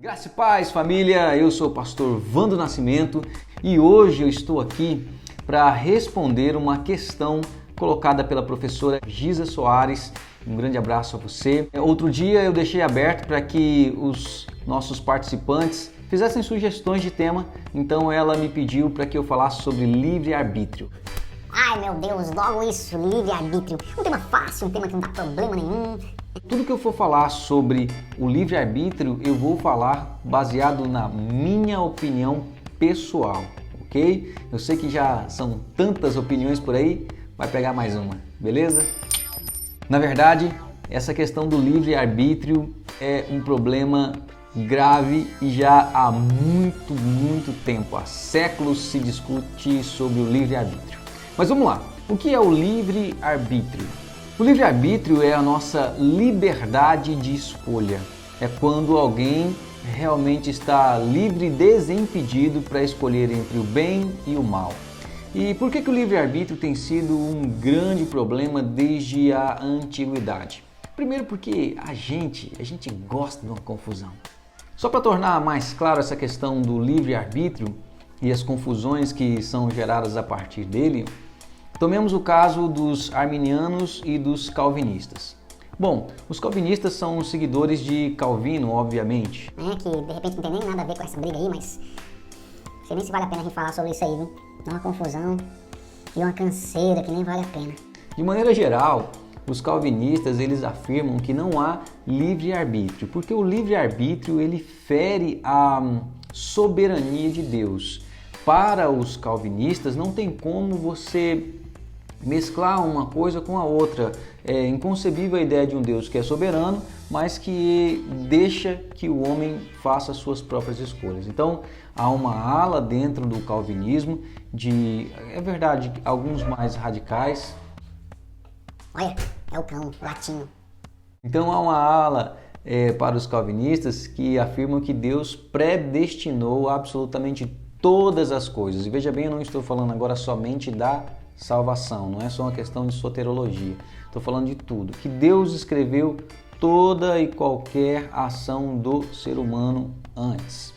Graça e paz, família! Eu sou o pastor Vando Nascimento e hoje eu estou aqui para responder uma questão colocada pela professora Giza Soares. Um grande abraço a você. Outro dia eu deixei aberto para que os nossos participantes fizessem sugestões de tema, então ela me pediu para que eu falasse sobre livre-arbítrio. Ai meu Deus, logo isso, livre-arbítrio. Um tema fácil, um tema que não dá problema nenhum. Tudo que eu for falar sobre o livre-arbítrio, eu vou falar baseado na minha opinião pessoal, ok? Eu sei que já são tantas opiniões por aí, vai pegar mais uma, beleza? Na verdade, essa questão do livre-arbítrio é um problema grave e já há muito tempo, há séculos se discute sobre o livre-arbítrio. Mas vamos lá, o que é o livre-arbítrio? O livre-arbítrio é a nossa liberdade de escolha. É quando alguém realmente está livre e desimpedido para escolher entre o bem e o mal. E por que o livre-arbítrio tem sido um grande problema desde a antiguidade? Primeiro porque a gente gosta de uma confusão. Só para tornar mais claro essa questão do livre-arbítrio e as confusões que são geradas a partir dele, tomemos o caso dos arminianos e dos calvinistas. Bom, os calvinistas são os seguidores de Calvino, obviamente. Que de repente não tem nem nada a ver com essa briga aí, mas não sei nem se vale a pena a gente falar sobre isso aí, viu? É uma confusão e uma canseira que nem vale a pena. De maneira geral, os calvinistas eles afirmam que não há livre-arbítrio, porque o livre-arbítrio ele fere a soberania de Deus. Para os calvinistas não tem como você mesclar uma coisa com a outra. É inconcebível a ideia de um Deus que é soberano, mas que deixa que o homem faça as suas próprias escolhas. Então, há uma ala dentro do calvinismo é verdade, alguns mais radicais. Olha, é o cão, latino. Então, há uma ala para os calvinistas que afirmam que Deus predestinou absolutamente todas as coisas. E veja bem, eu não estou falando agora somente da salvação, não é só uma questão de soterologia. Estou falando de tudo, que Deus escreveu toda e qualquer ação do ser humano antes.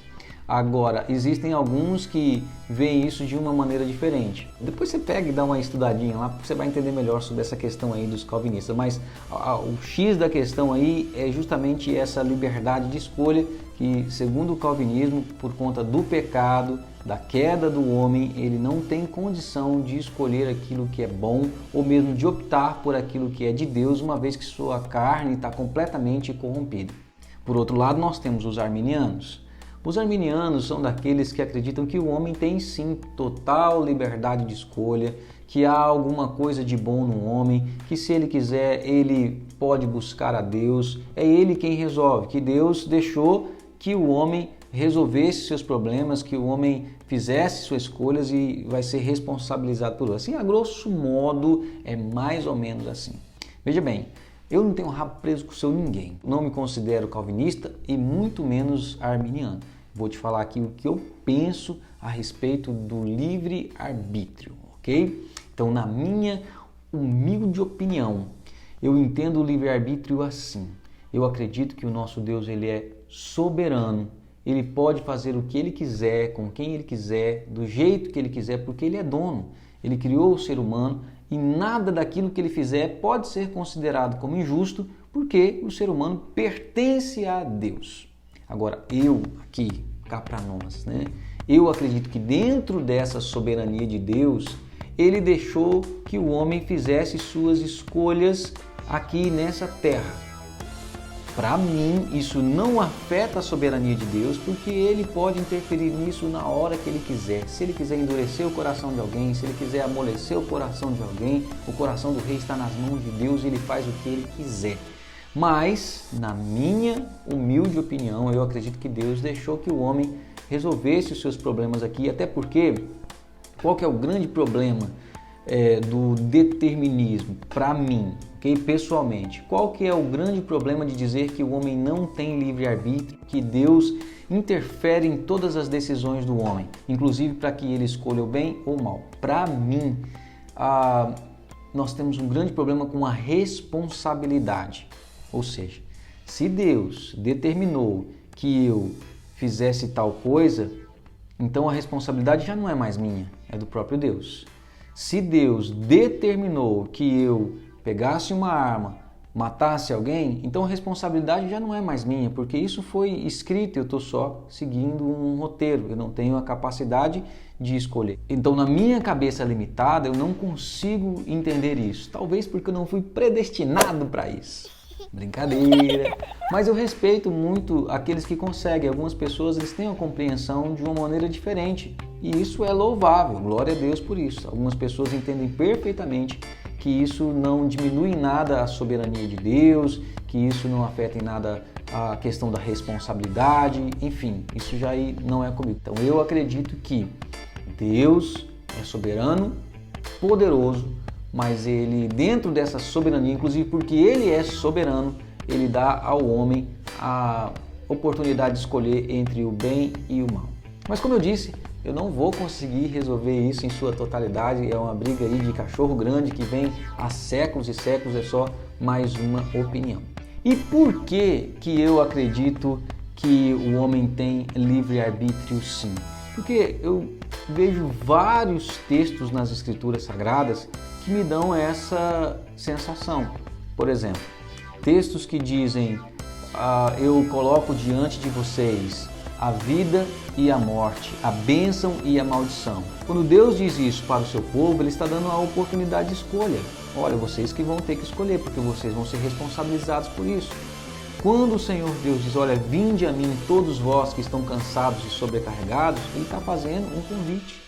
Agora, existem alguns que veem isso de uma maneira diferente. Depois você pega e dá uma estudadinha lá, porque você vai entender melhor sobre essa questão aí dos calvinistas. Mas o X da questão aí é justamente essa liberdade de escolha que, segundo o calvinismo, por conta do pecado, da queda do homem, ele não tem condição de escolher aquilo que é bom ou mesmo de optar por aquilo que é de Deus, uma vez que sua carne está completamente corrompida. Por outro lado, nós temos os arminianos. Os arminianos são daqueles que acreditam que o homem tem sim total liberdade de escolha, que há alguma coisa de bom no homem, que se ele quiser ele pode buscar a Deus, é ele quem resolve, que Deus deixou que o homem resolvesse seus problemas, que o homem fizesse suas escolhas e vai ser responsabilizado por isso. Assim, a grosso modo, é mais ou menos assim. Veja bem, eu não tenho rabo preso com o seu ninguém. Não me considero calvinista e muito menos arminiano. Vou te falar aqui o que eu penso a respeito do livre-arbítrio, ok? Então, na minha humilde opinião, eu entendo o livre-arbítrio assim. Eu acredito que o nosso Deus ele é soberano. Ele pode fazer o que ele quiser, com quem ele quiser, do jeito que ele quiser, porque ele é dono. Ele criou o ser humano e nada daquilo que ele fizer pode ser considerado como injusto, porque o ser humano pertence a Deus. Agora, cá para nós, né? Eu acredito que dentro dessa soberania de Deus, ele deixou que o homem fizesse suas escolhas aqui nessa terra. Para mim, isso não afeta a soberania de Deus, porque ele pode interferir nisso na hora que ele quiser. Se ele quiser endurecer o coração de alguém, se ele quiser amolecer o coração de alguém, o coração do rei está nas mãos de Deus e ele faz o que ele quiser. Mas, na minha humilde opinião, eu acredito que Deus deixou que o homem resolvesse os seus problemas aqui, até porque, qual que é o grande problema do determinismo para mim, okay? Pessoalmente, qual que é o grande problema de dizer que o homem não tem livre-arbítrio, que Deus interfere em todas as decisões do homem, inclusive para que ele escolha o bem ou o mal? Para mim, nós temos um grande problema com a responsabilidade, ou seja, se Deus determinou que eu fizesse tal coisa, então a responsabilidade já não é mais minha, é do próprio Deus. Se Deus determinou que eu pegasse uma arma, matasse alguém, então a responsabilidade já não é mais minha, porque isso foi escrito, eu estou só seguindo um roteiro, eu não tenho a capacidade de escolher. Então, na minha cabeça limitada, eu não consigo entender isso, talvez porque eu não fui predestinado para isso. Brincadeira, mas eu respeito muito aqueles que conseguem. Algumas pessoas eles têm a compreensão de uma maneira diferente e isso é louvável, glória a Deus por isso. Algumas pessoas entendem perfeitamente que isso não diminui em nada a soberania de Deus, que isso não afeta em nada a questão da responsabilidade, enfim, isso já aí não é comigo. Então eu acredito que Deus é soberano, poderoso, mas ele, dentro dessa soberania, inclusive porque ele é soberano, ele dá ao homem a oportunidade de escolher entre o bem e o mal. Mas como eu disse, eu não vou conseguir resolver isso em sua totalidade, é uma briga aí de cachorro grande que vem há séculos e séculos, é só mais uma opinião. E por que eu acredito que o homem tem livre-arbítrio sim? Porque eu vejo vários textos nas escrituras sagradas que me dão essa sensação. Por exemplo, textos que dizem, eu coloco diante de vocês a vida e a morte, a bênção e a maldição. Quando Deus diz isso para o seu povo, Ele está dando a oportunidade de escolha. Olha, vocês que vão ter que escolher, porque vocês vão ser responsabilizados por isso. Quando o Senhor Deus diz, olha, vinde a mim todos vós que estão cansados e sobrecarregados, Ele está fazendo um convite.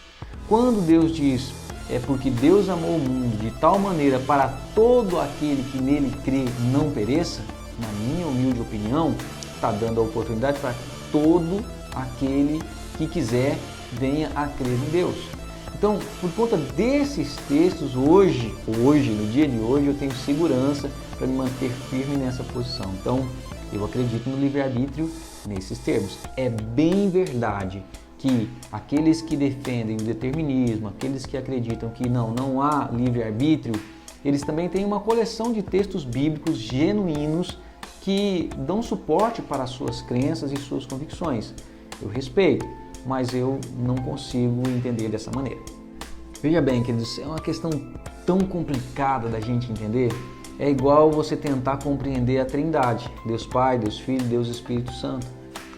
Quando Deus diz, é porque Deus amou o mundo de tal maneira para todo aquele que nele crê não pereça, na minha humilde opinião, está dando a oportunidade para todo aquele que quiser venha a crer em Deus. Então, por conta desses textos, hoje, no dia de hoje, eu tenho segurança para me manter firme nessa posição. Então, eu acredito no livre-arbítrio nesses termos. É bem verdade que aqueles que defendem o determinismo, aqueles que acreditam que não há livre-arbítrio, eles também têm uma coleção de textos bíblicos genuínos que dão suporte para as suas crenças e suas convicções. Eu respeito, mas eu não consigo entender dessa maneira. Veja bem, queridos, é uma questão tão complicada da gente entender. É igual você tentar compreender a Trindade, Deus Pai, Deus Filho, Deus Espírito Santo.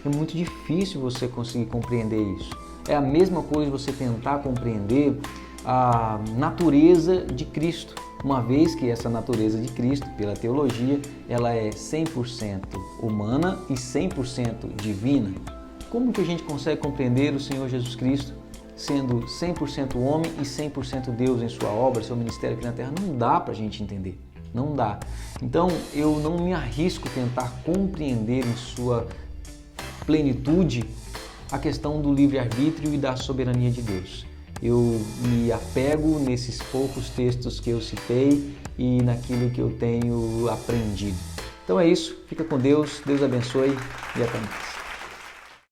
É muito difícil você conseguir compreender isso. É a mesma coisa você tentar compreender a natureza de Cristo, uma vez que essa natureza de Cristo, pela teologia, ela é 100% humana e 100% divina. Como que a gente consegue compreender o Senhor Jesus Cristo sendo 100% homem e 100% Deus em sua obra, seu ministério aqui na Terra? Não dá para a gente entender, não dá. Então eu não me arrisco a tentar compreender em sua plenitude a questão do livre-arbítrio e da soberania de Deus. Eu me apego nesses poucos textos que eu citei e naquilo que eu tenho aprendido. Então é isso, fica com Deus, Deus abençoe e até mais.